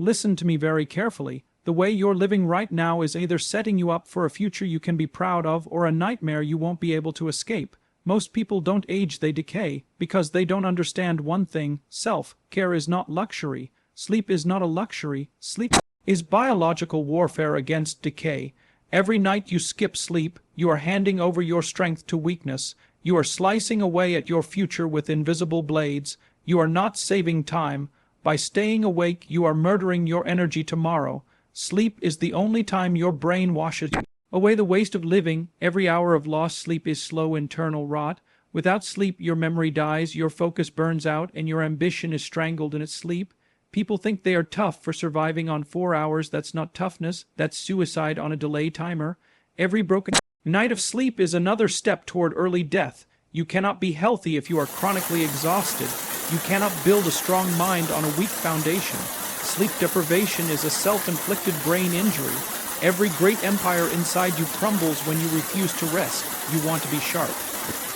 Listen to me very carefully. The way you're living right now is either setting you up for a future you can be proud of or a nightmare you won't be able to escape. Most people don't age, they decay, because they don't understand one thing: self-care is not luxury. Sleep is not a luxury. Sleep is biological warfare against decay. Every night you skip sleep, you are handing over your strength to weakness. You are slicing away at your future with invisible blades. You are not saving time. By staying awake, you are murdering your energy tomorrow. Sleep is the only time your brain washes away the waste of living. Every hour of lost sleep is slow internal rot. Without sleep, your memory dies, your focus burns out, and your ambition is strangled in its sleep. People think they are tough for surviving on 4 hours. That's not toughness, that's suicide on a delay timer. Every broken night of sleep is another step toward early death. You cannot be healthy if you are chronically exhausted. You cannot build a strong mind on a weak foundation. Sleep deprivation is a self-inflicted brain injury. Every great empire inside you crumbles when you refuse to rest. You want to be sharp,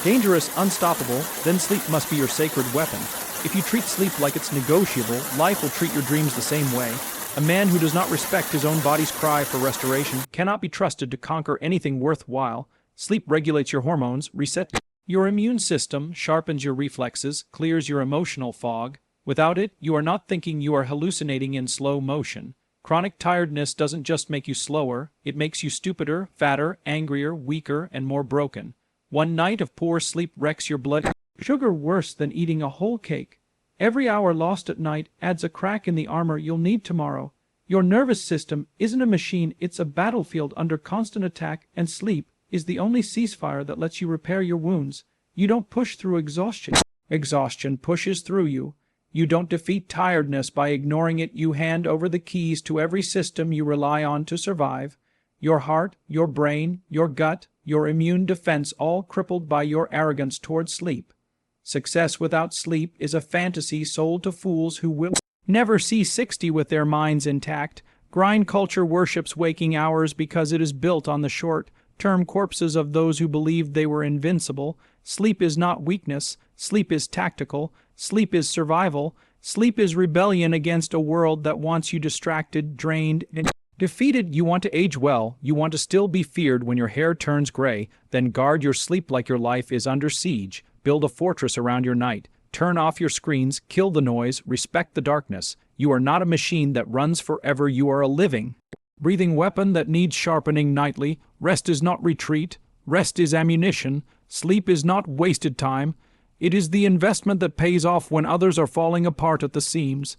dangerous, unstoppable, then sleep must be your sacred weapon. If you treat sleep like it's negotiable, life will treat your dreams the same way. A man who does not respect his own body's cry for restoration cannot be trusted to conquer anything worthwhile. Sleep regulates your hormones, resets your immune system, sharpens your reflexes, clears your emotional fog. Without it, you are not thinking, you are hallucinating in slow motion. Chronic tiredness doesn't just make you slower, it makes you stupider, fatter, angrier, weaker, and more broken. One night of poor sleep wrecks your blood sugar worse than eating a whole cake. Every hour lost at night adds a crack in the armor you'll need tomorrow. Your nervous system isn't a machine, it's a battlefield under constant attack, and sleep is the only ceasefire that lets you repair your wounds. You don't push through exhaustion. Exhaustion pushes through you. You don't defeat tiredness by ignoring it. You hand over the keys to every system you rely on to survive. Your heart, your brain, your gut, your immune defense, all crippled by your arrogance toward sleep. Success without sleep is a fantasy sold to fools who will never see 60 with their minds intact. Grind culture worships waking hours because it is built on the short-term corpses of those who believed they were invincible. Sleep is not weakness. Sleep is tactical. Sleep is survival. Sleep is rebellion against a world that wants you distracted, drained, and defeated. You want to age well. You want to still be feared when your hair turns gray. Then guard your sleep like your life is under siege. Build a fortress around your night. Turn off your screens. Kill the noise. Respect the darkness. You are not a machine that runs forever. You are a living, breathing weapon that needs sharpening nightly. Rest is not retreat. Rest is ammunition. Sleep is not wasted time. It is the investment that pays off when others are falling apart at the seams.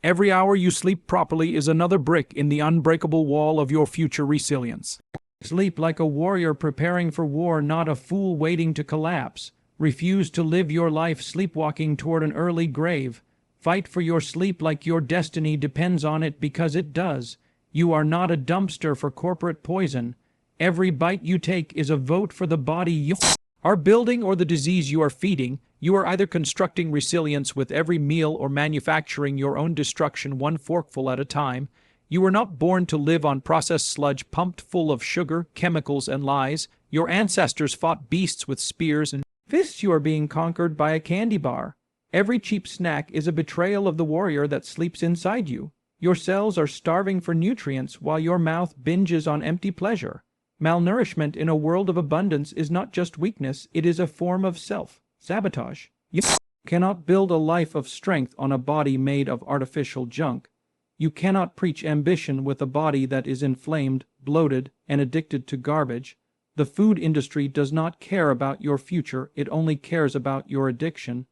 Every hour you sleep properly is another brick in the unbreakable wall of your future resilience. Sleep like a warrior preparing for war, not a fool waiting to collapse. Refuse to live your life sleepwalking toward an early grave. Fight for your sleep like your destiny depends on it, because it does. You are not a dumpster for corporate poison. Every bite you take is a vote for the body you are building or the disease you are feeding. You are either constructing resilience with every meal or manufacturing your own destruction one forkful at a time. You were not born to live on processed sludge pumped full of sugar, chemicals, and lies. Your ancestors fought beasts with spears and fists. You are being conquered by a candy bar. Every cheap snack is a betrayal of the warrior that sleeps inside you. Your cells are starving for nutrients while your mouth binges on empty pleasure. Malnourishment in a world of abundance is not just weakness, it is a form of self-sabotage. You cannot build a life of strength on a body made of artificial junk. You cannot preach ambition with a body that is inflamed, bloated, and addicted to garbage. The food industry does not care about your future, it only cares about your addiction.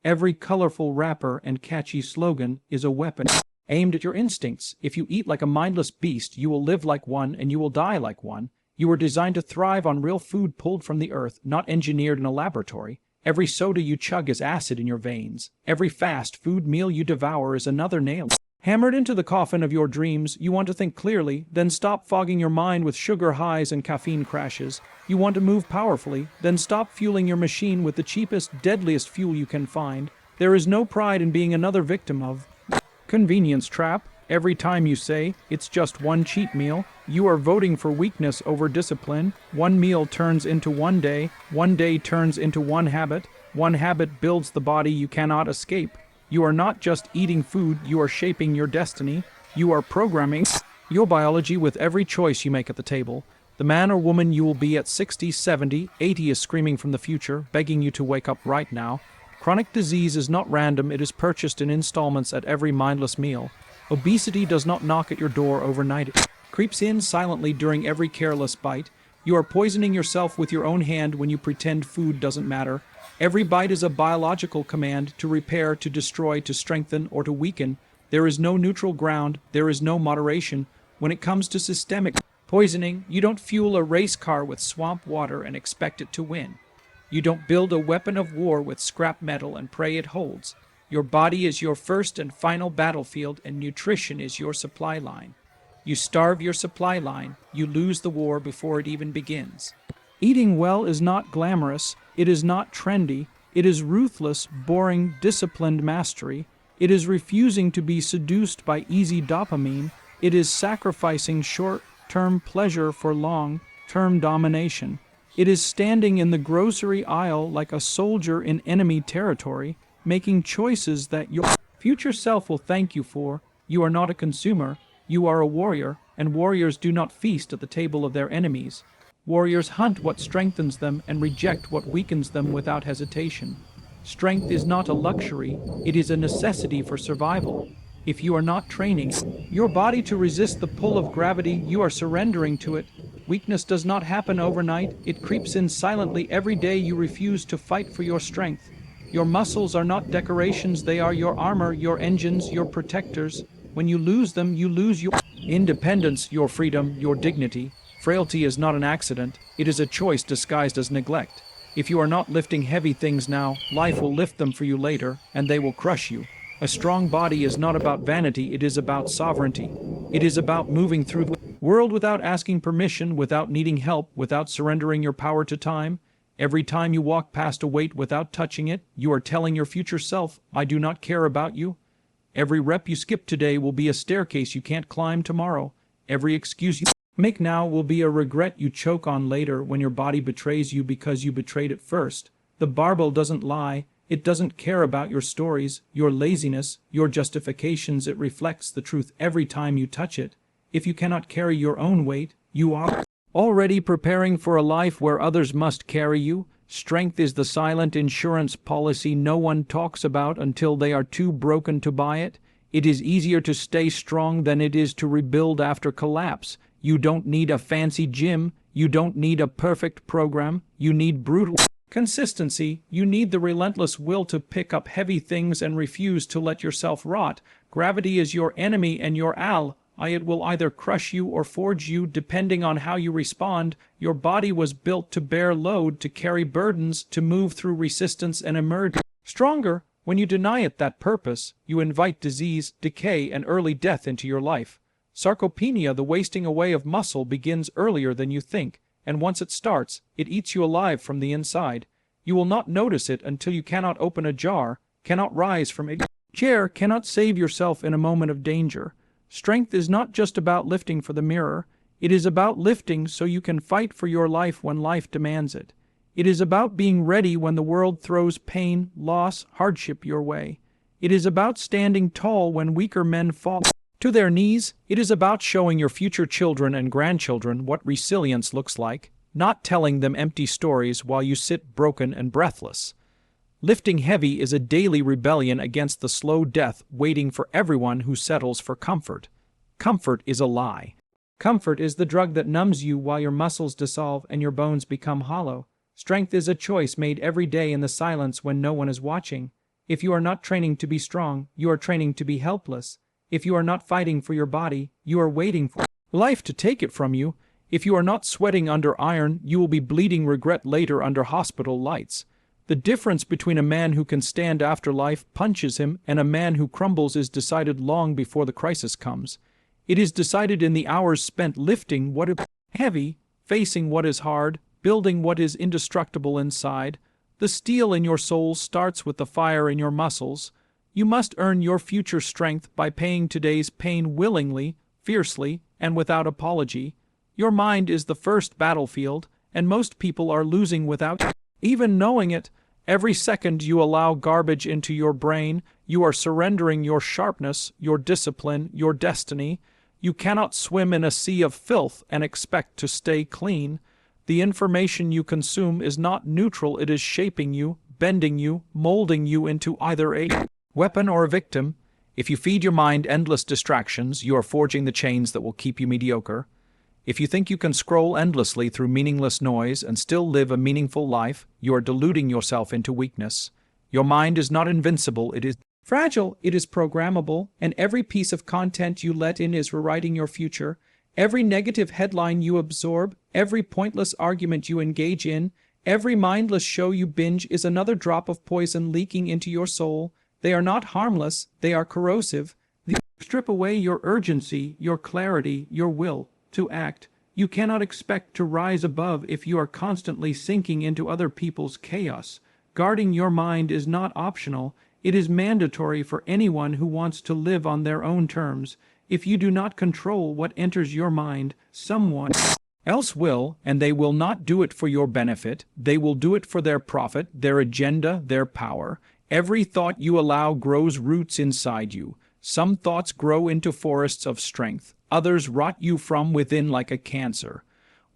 Every colorful wrapper and catchy slogan is a weapon aimed at your instincts. If you eat like a mindless beast, you will live like one and you will die like one. You were designed to thrive on real food pulled from the earth, not engineered in a laboratory. Every soda you chug is acid in your veins. Every fast food meal you devour is another nail hammered into the coffin of your dreams. You want to think clearly, then stop fogging your mind with sugar highs and caffeine crashes. You want to move powerfully, then stop fueling your machine with the cheapest, deadliest fuel you can find. There is no pride in being another victim of convenience trap. Every time you say, it's just one cheat meal, you are voting for weakness over discipline. One meal turns into one day turns into one habit builds the body you cannot escape. You are not just eating food, you are shaping your destiny. You are programming your biology with every choice you make at the table. The man or woman you will be at 60, 70, 80 is screaming from the future, begging you to wake up right now. Chronic disease is not random, it is purchased in installments at every mindless meal. Obesity does not knock at your door overnight. It creeps in silently during every careless bite. You are poisoning yourself with your own hand when you pretend food doesn't matter. Every bite is a biological command to repair, to destroy, to strengthen, or to weaken. There is no neutral ground, there is no moderation. When it comes to systemic poisoning, you don't fuel a race car with swamp water and expect it to win. You don't build a weapon of war with scrap metal and pray it holds. Your body is your first and final battlefield, and nutrition is your supply line. You starve your supply line, you lose the war before it even begins. Eating well is not glamorous, it is not trendy, it is ruthless, boring, disciplined mastery. It is refusing to be seduced by easy dopamine. It is sacrificing short-term pleasure for long-term domination. It is standing in the grocery aisle like a soldier in enemy territory, making choices that your future self will thank you for. You are not a consumer, you are a warrior, and warriors do not feast at the table of their enemies. Warriors hunt what strengthens them and reject what weakens them without hesitation. Strength is not a luxury, it is a necessity for survival. If you are not training your body to resist the pull of gravity, you are surrendering to it. Weakness does not happen overnight, it creeps in silently every day you refuse to fight for your strength. Your muscles are not decorations, they are your armor, your engines, your protectors. When you lose them, you lose your independence, your freedom, your dignity. Frailty is not an accident, it is a choice disguised as neglect. If you are not lifting heavy things now, life will lift them for you later, and they will crush you. A strong body is not about vanity, it is about sovereignty. It is about moving through the world without asking permission, without needing help, without surrendering your power to time. Every time you walk past a weight without touching it, you are telling your future self, I do not care about you. Every rep you skip today will be a staircase you can't climb tomorrow. Every excuse you make now will be a regret you choke on later when your body betrays you because you betrayed it first. The barbell doesn't lie. It doesn't care about your stories, your laziness, your justifications. It reflects the truth every time you touch it. If you cannot carry your own weight, you are already preparing for a life where others must carry you. Strength is the silent insurance policy no one talks about until they are too broken to buy it. It is easier to stay strong than it is to rebuild after collapse. You don't need a fancy gym. You don't need a perfect program. You need brutal consistency. You need the relentless will to pick up heavy things and refuse to let yourself rot. Gravity is your enemy and your ally. It will either crush you or forge you depending on how you respond. Your body was built to bear load, to carry burdens, to move through resistance and emerge stronger. When you deny it that purpose, you invite disease, decay, and early death into your life. Sarcopenia, the wasting away of muscle, begins earlier than you think, and once it starts, it eats you alive from the inside. You will not notice it until you cannot open a jar, cannot rise from a chair, cannot save yourself in a moment of danger. Strength is not just about lifting for the mirror. It is about lifting so you can fight for your life when life demands it. It is about being ready when the world throws pain, loss, hardship your way. It is about standing tall when weaker men fall to their knees. It is about showing your future children and grandchildren what resilience looks like, not telling them empty stories while you sit broken and breathless. Lifting heavy is a daily rebellion against the slow death waiting for everyone who settles for comfort. Comfort is a lie. Comfort is the drug that numbs you while your muscles dissolve and your bones become hollow. Strength is a choice made every day in the silence when no one is watching. If you are not training to be strong, you are training to be helpless. If you are not fighting for your body, you are waiting for life to take it from you. If you are not sweating under iron, you will be bleeding regret later under hospital lights. The difference between a man who can stand after life punches him and a man who crumbles is decided long before the crisis comes. It is decided in the hours spent lifting what is heavy, facing what is hard, building what is indestructible inside. The steel in your soul starts with the fire in your muscles. You must earn your future strength by paying today's pain willingly, fiercely, and without apology. Your mind is the first battlefield, and most people are losing without even knowing it. Every second you allow garbage into your brain, you are surrendering your sharpness, your discipline, your destiny. You cannot swim in a sea of filth and expect to stay clean. The information you consume is not neutral, it is shaping you, bending you, molding you into either a weapon or a victim. If you feed your mind endless distractions, you are forging the chains that will keep you mediocre. If you think you can scroll endlessly through meaningless noise and still live a meaningful life, you are deluding yourself into weakness. Your mind is not invincible, it is fragile, it is programmable, and every piece of content you let in is rewriting your future. Every negative headline you absorb, every pointless argument you engage in, every mindless show you binge is another drop of poison leaking into your soul. They are not harmless, they are corrosive. They strip away your urgency, your clarity, your will to act. You cannot expect to rise above if you are constantly sinking into other people's chaos. Guarding your mind is not optional. It is mandatory for anyone who wants to live on their own terms. If you do not control what enters your mind, someone else will, and they will not do it for your benefit. They will do it for their profit, their agenda, their power. Every thought you allow grows roots inside you. Some thoughts grow into forests of strength. Others rot you from within like a cancer.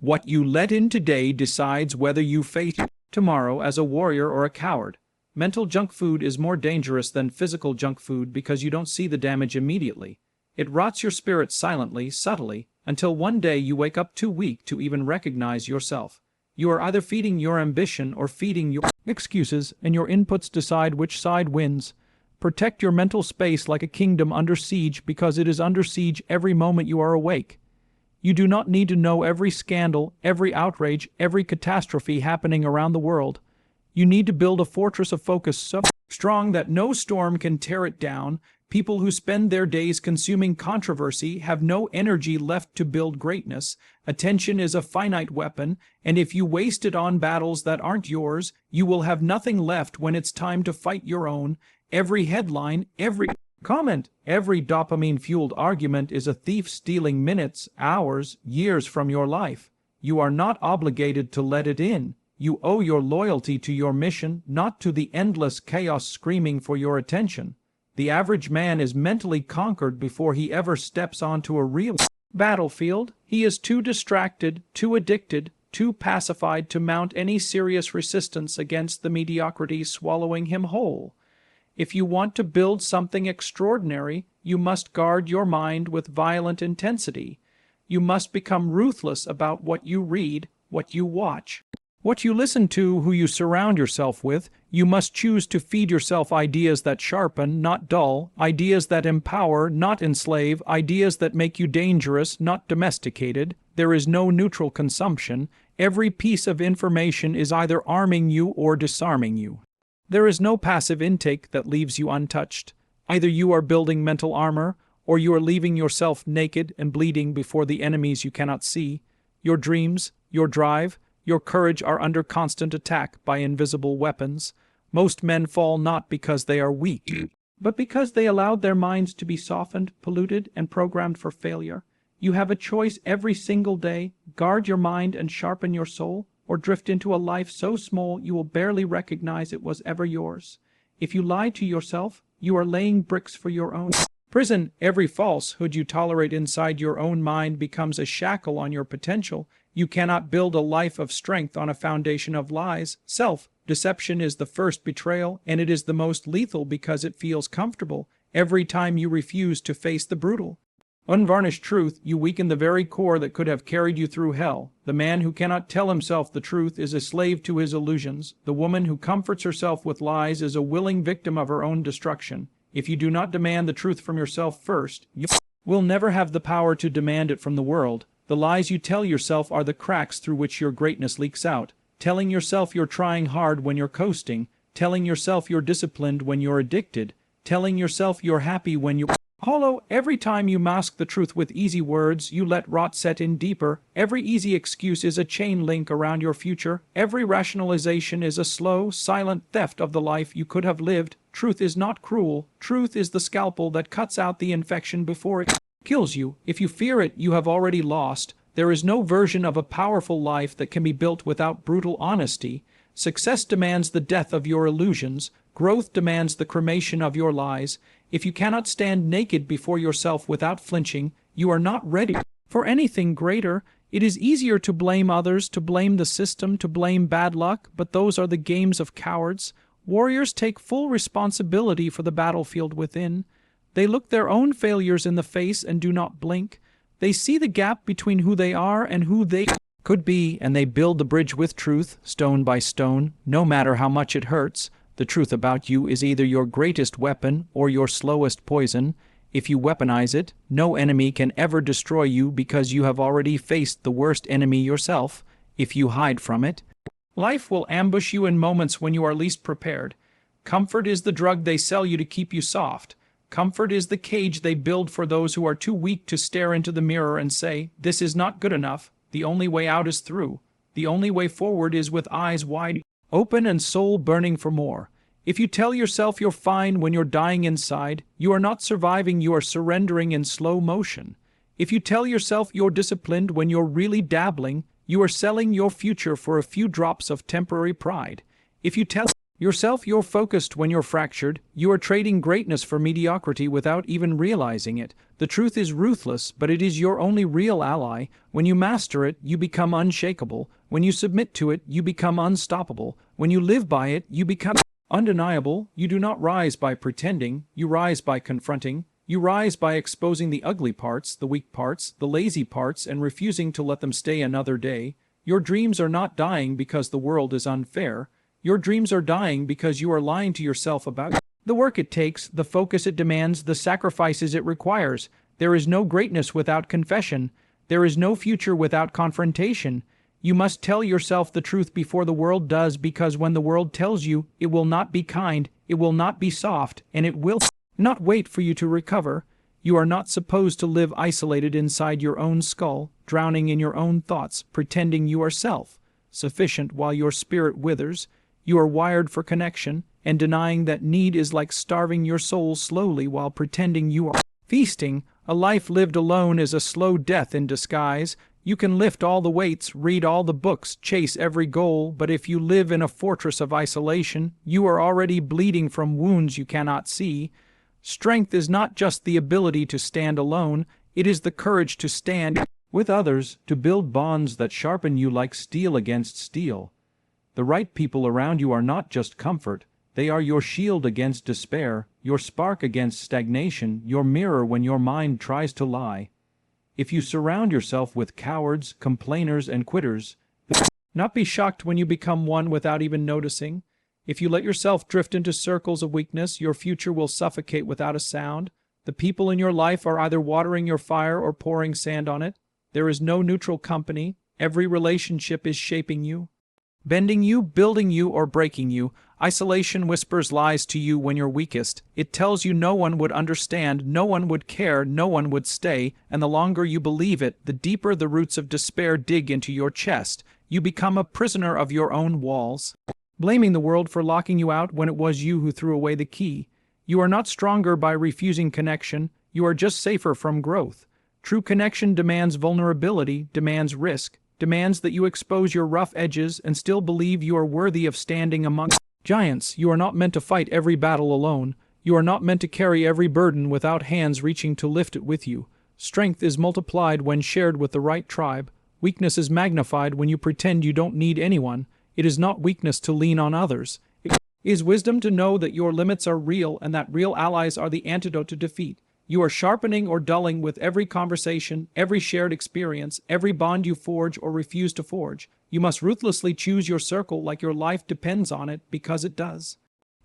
What you let in today decides whether you face tomorrow as a warrior or a coward. Mental junk food is more dangerous than physical junk food because you don't see the damage immediately. It rots your spirit silently, subtly, until one day you wake up too weak to even recognize yourself. You are either feeding your ambition or feeding your excuses, and your inputs decide which side wins. Protect your mental space like a kingdom under siege because it is under siege every moment you are awake. You do not need to know every scandal, every outrage, every catastrophe happening around the world. You need to build a fortress of focus so strong that no storm can tear it down. People who spend their days consuming controversy have no energy left to build greatness. Attention is a finite weapon, and if you waste it on battles that aren't yours, you will have nothing left when it's time to fight your own. Every headline, every comment, every dopamine-fueled argument is a thief stealing minutes, hours, years from your life. You are not obligated to let it in. You owe your loyalty to your mission, not to the endless chaos screaming for your attention. The average man is mentally conquered before he ever steps onto a real battlefield. He is too distracted, too addicted, too pacified to mount any serious resistance against the mediocrity swallowing him whole. If you want to build something extraordinary, you must guard your mind with violent intensity. You must become ruthless about what you read, what you watch, what you listen to, who you surround yourself with. You must choose to feed yourself ideas that sharpen, not dull, ideas that empower, not enslave, ideas that make you dangerous, not domesticated. There is no neutral consumption. Every piece of information is either arming you or disarming you. There is no passive intake that leaves you untouched. Either you are building mental armor, or you are leaving yourself naked and bleeding before the enemies you cannot see. Your dreams, your drive, your courage are under constant attack by invisible weapons. Most men fall not because they are weak, but because they allowed their minds to be softened, polluted, and programmed for failure. You have a choice every single day: guard your mind and sharpen your soul, or drift into a life so small you will barely recognize it was ever yours. If you lie to yourself, you are laying bricks for your own prison. Every falsehood you tolerate inside your own mind becomes a shackle on your potential. You cannot build a life of strength on a foundation of lies. Self-deception is the first betrayal, and it is the most lethal because it feels comfortable. Every time you refuse to face the brutal, unvarnished truth, you weaken the very core that could have carried you through hell. The man who cannot tell himself the truth is a slave to his illusions. The woman who comforts herself with lies is a willing victim of her own destruction. If you do not demand the truth from yourself first, you will never have the power to demand it from the world. The lies you tell yourself are the cracks through which your greatness leaks out. Telling yourself you're trying hard when you're coasting. Telling yourself you're disciplined when you're addicted. Telling yourself you're happy when you're hollow. Every time you mask the truth with easy words, you let rot set in deeper. Every easy excuse is a chain link around your future. Every rationalization is a slow, silent theft of the life you could have lived. Truth is not cruel. Truth is the scalpel that cuts out the infection before it kills you. If you fear it, you have already lost. There is no version of a powerful life that can be built without brutal honesty. Success demands the death of your illusions. Growth demands the cremation of your lies. If you cannot stand naked before yourself without flinching, you are not ready for anything greater. It is easier to blame others, to blame the system, to blame bad luck, but those are the games of cowards. Warriors take full responsibility for the battlefield within. They look their own failures in the face and do not blink. They see the gap between who they are and who they could be, and they build the bridge with truth, stone by stone, no matter how much it hurts. The truth about you is either your greatest weapon or your slowest poison. If you weaponize it, no enemy can ever destroy you because you have already faced the worst enemy yourself. If you hide from it, life will ambush you in moments when you are least prepared. Comfort is the drug they sell you to keep you soft. Comfort is the cage they build for those who are too weak to stare into the mirror and say, "This is not good enough." The only way out is through. The only way forward is with eyes wide open and soul burning for more. If you tell yourself you're fine when you're dying inside, you are not surviving, you are surrendering in slow motion. If you tell yourself you're disciplined when you're really dabbling, you are selling your future for a few drops of temporary pride. If you tell yourself you're focused when you're fractured, you are trading greatness for mediocrity without even realizing it. The truth is ruthless, but it is your only real ally. When you master it, you become unshakable. When you submit to it, you become unstoppable. When you live by it, you become undeniable. You do not rise by pretending, you rise by confronting. You rise by exposing the ugly parts, the weak parts, the lazy parts, and refusing to let them stay another day. Your dreams are not dying because the world is unfair. Your dreams are dying because you are lying to yourself about the work it takes, the focus it demands, the sacrifices it requires. There is no greatness without confession. There is no future without confrontation. You must tell yourself the truth before the world does, because when the world tells you, it will not be kind, it will not be soft, and it will not wait for you to recover. You are not supposed to live isolated inside your own skull, drowning in your own thoughts, pretending you are self-sufficient while your spirit withers. You are wired for connection, and denying that need is like starving your soul slowly while pretending you are feasting. A life lived alone is a slow death in disguise. You can lift all the weights, read all the books, chase every goal, but if you live in a fortress of isolation, you are already bleeding from wounds you cannot see. Strength is not just the ability to stand alone, it is the courage to stand with others, to build bonds that sharpen you like steel against steel. The right people around you are not just comfort, they are your shield against despair, your spark against stagnation, your mirror when your mind tries to lie. If you surround yourself with cowards, complainers, and quitters, not be shocked when you become one without even noticing. If you let yourself drift into circles of weakness, your future will suffocate without a sound. The people in your life are either watering your fire or pouring sand on it. There is no neutral company. Every relationship is shaping you, bending you, building you, or breaking you. Isolation whispers lies to you when you're weakest. It tells you no one would understand, no one would care, no one would stay, and the longer you believe it, the deeper the roots of despair dig into your chest. You become a prisoner of your own walls, blaming the world for locking you out when it was you who threw away the key. You are not stronger by refusing connection, you are just safer from growth. True connection demands vulnerability, demands risk, demands that you expose your rough edges and still believe you are worthy of standing among giants. You are not meant to fight every battle alone. You are not meant to carry every burden without hands reaching to lift it with you. Strength is multiplied when shared with the right tribe. Weakness is magnified when you pretend you don't need anyone. It is not weakness to lean on others. It is wisdom to know that your limits are real and that real allies are the antidote to defeat. You are sharpening or dulling with every conversation, every shared experience, every bond you forge or refuse to forge. You must ruthlessly choose your circle like your life depends on it, because it does.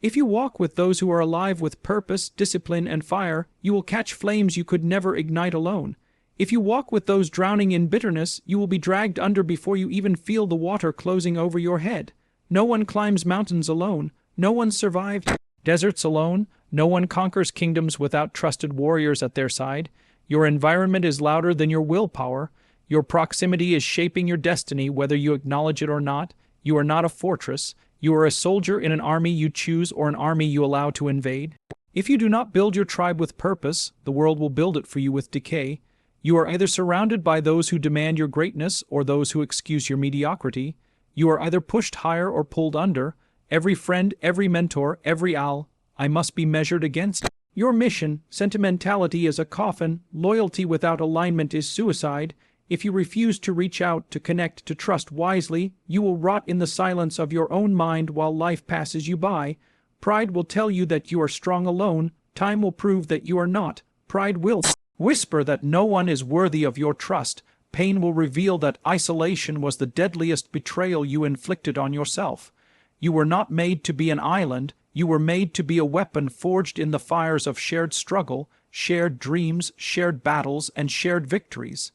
If you walk with those who are alive with purpose, discipline, and fire, you will catch flames you could never ignite alone. If you walk with those drowning in bitterness, you will be dragged under before you even feel the water closing over your head. No one climbs mountains alone. No one survives deserts alone. No one conquers kingdoms without trusted warriors at their side. Your environment is louder than your willpower. Your proximity is shaping your destiny, whether you acknowledge it or not. You are not a fortress. You are a soldier in an army you choose or an army you allow to invade. If you do not build your tribe with purpose, the world will build it for you with decay. You are either surrounded by those who demand your greatness or those who excuse your mediocrity. You are either pushed higher or pulled under. Every friend, every mentor, every I must be measured against. Your mission, sentimentality is a coffin, loyalty without alignment is suicide. If you refuse to reach out, to connect, to trust wisely, you will rot in the silence of your own mind while life passes you by. Pride will tell you that you are strong alone. Time will prove that you are not. Pride will whisper that no one is worthy of your trust. Pain will reveal that isolation was the deadliest betrayal you inflicted on yourself. You were not made to be an island. You were made to be a weapon forged in the fires of shared struggle, shared dreams, shared battles, and shared victories.